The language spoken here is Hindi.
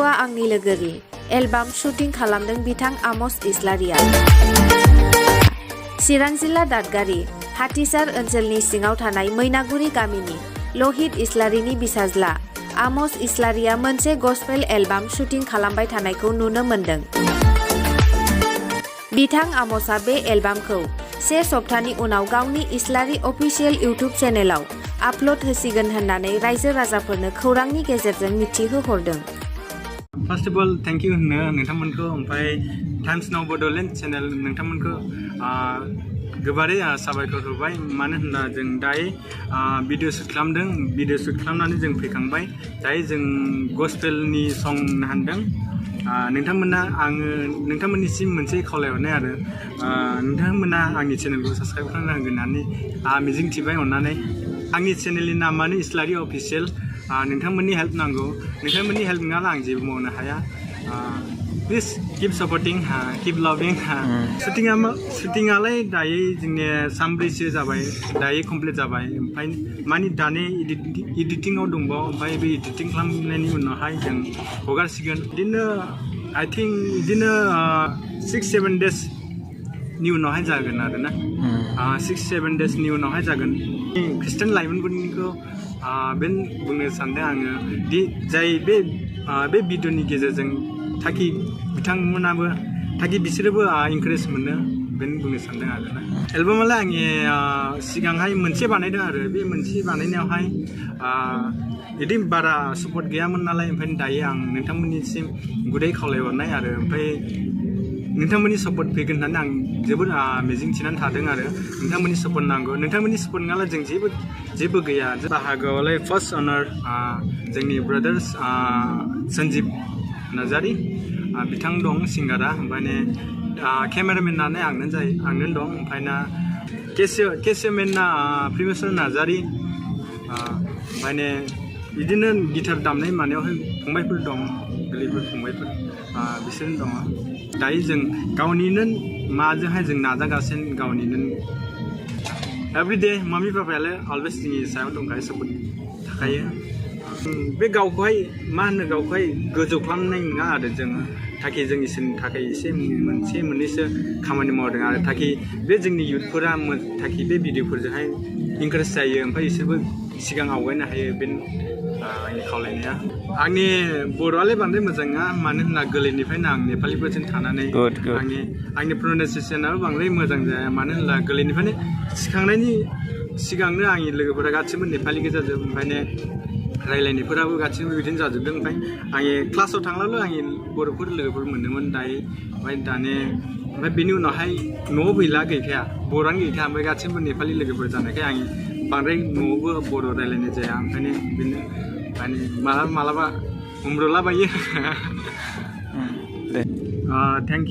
दुखुआ आंनि लोगोरि एलबाम शुटिं खालामदों बिथां आमस इस्लारिया। चिरां जिल्ला दादगारि हाथिसार ओनसोलनि सिङाव थानाय मैनागुरि गामिनि लहित इस्लारिनि बिसाज्ला आमस इस्लारिया मोनसे गस्पेल एलबाम शुटिं खालामबाय थानायखौ नुनो मोनदों। बिथां आमसआ बे एलबामखौ 1 सप्तानि उनाव गावनि इस्लारि अफिसियेल इउटुब चेनेलाव आपल'ड होसिगोन होननानै रायजो राजाफोरनो खौरांनि गेजेरजों मिथिहोहरदों। First of all thank you होनो नोंथांमोनखौ ओमफ्राय टाइम्स नाउ बड'लेण्ड चेनेल नोंथांमोनखौ गोबारै साबायखर होबाय। मानो होनब्ला जों दायो भिडिअ शुट खालामदों, भिडिअ शुट खालामनानै जों फैखांबाय। दायो जों गस्पेलनि सं होनदों। आङो नोंथांमोननिसिम मोनसे खावलायहरनाय आरो नोंथांमोना आंनि चेनेलखौ साबस्क्राइब खालामनांगोन होननानै मिजिंथिबाय। अननानै आंनि चेनेलनि नामानो इस्लारि अफिसियेल। नोंथांमोननि हेल्प नांगौ, नोंथांमोननि हेल्प नङाब्ला आं जेबो मावनो हाया। प्लिज किप सपोर्टिं, किप लाभिं। शुटिंआलाय दायो जोंनिया 3-4सो जाबाय, दायो कमप्लिट जाबाय। ओमफ्राय मानि दानि एडिटिंआव दंबावो। ओमफ्राय बे एडिटिं खालामनायनि उनावहाय जों हगारसिगोन। बिदिनो आइ थिंक बिदिनो 6-7 डेजनि उनावहाय जागोन आरोना। 6-7 डेजनि उनावहाय जागोन। खृष्टान लाइमोनफोरनिखौ बुंनो सानदों आङो दि जाय बे भिडिअनि गेजेरजों ताकि बिथांमोनाबो बिसोरबो इनकारेज मोनो, बेनो बुंनो सानदों आरोना। एलबामालाय आंनि सिगांहाय मोनसे बानायदों आरो बे मोनसे बानायनायावहाय बिदि बारा सापर्ट गैयामोन नालाय। ओमफ्राय दायो आं नोंथांमोननिसिम गुरै खावलायहरनाय आरो ओमफ्राय नोंथांमोननि सापर्ट फैगोन होननानै आं जोबोद मिजिंथिनानै थादों आरो नोंथांमोननि सापर्ट नांगौ। नोंथांमोननि सापर्ट नङाब्ला जों जेबो गैया। बाहागोआवलाय फार्स्ट अनार जोंनि ब्रादार्स सन्जिब नार्जारि बिथां दं सिंगारा। ओमफ्राय केमेरामेनानो आंनो दं। ओमफ्राय केसिय'मेना प्रिमेसर नार्जारि। ओमफ्राय बिदिनो गिटार दामनाय मानायावहाय फंबायफोर दं, गोरलैफोर फंबायफोर बिसोरनो दङ। दायो जों गावनिनो माजोंहाय जों नाजागासिनो, गावनिनो एभरिडे मामि पापायालाय अलवेज जोंनि सायाव दंखायो, सापर्ट थाखायो। बे गावखौहाय गावखौहाय गोजौ खालामनाय नङा आरो जोङो ताकि जों इसोरनि थाखाय एसे मोननैसो खामानि मावदों आरो ताकि बे जोंनि इयुथफोरा ताकि बे भिडिअफोरजोंहाय इनकारेज जायो, ओमफ्राय इसोरबो सिगां आवगायनो हायो। बे आंनि खावलायनाया। आंनि बर'आलाय बांद्राय मोजां नङा, मानो होनना गोरलैनिफ्रायनो आं नेपालिफोरजों थानानै आंनि प्रनाउन्सियेसनाबो बांद्राय मोजां जाया। मानो होनब्ला गोरलैनिफ्रायनो सिखांनायनि सिगांनो आंनि लोगोफोरा गासिबो नेपालि गोजाजोब। ओमफ्राय रायलायनायफोराबो गासिबो बिदिनो जाजोबदों। ओमफ्राय आंनि क्लासाव थांब्लाल' आंनि बर'फोर लोगोफोर मोनोमोन दायो। ओमफ्राय बेनि उनावहाय न'आव गैखाया, बर'आनो गैखाया। ओमफ्राय गासिबो नेपालि लोगोफोर जानायखाय आं बांद्राय न'आवबो बर' रायलायनाय जाया। ओंखायनो बेनो मालाबा हमब्रलाबायो। Thank you.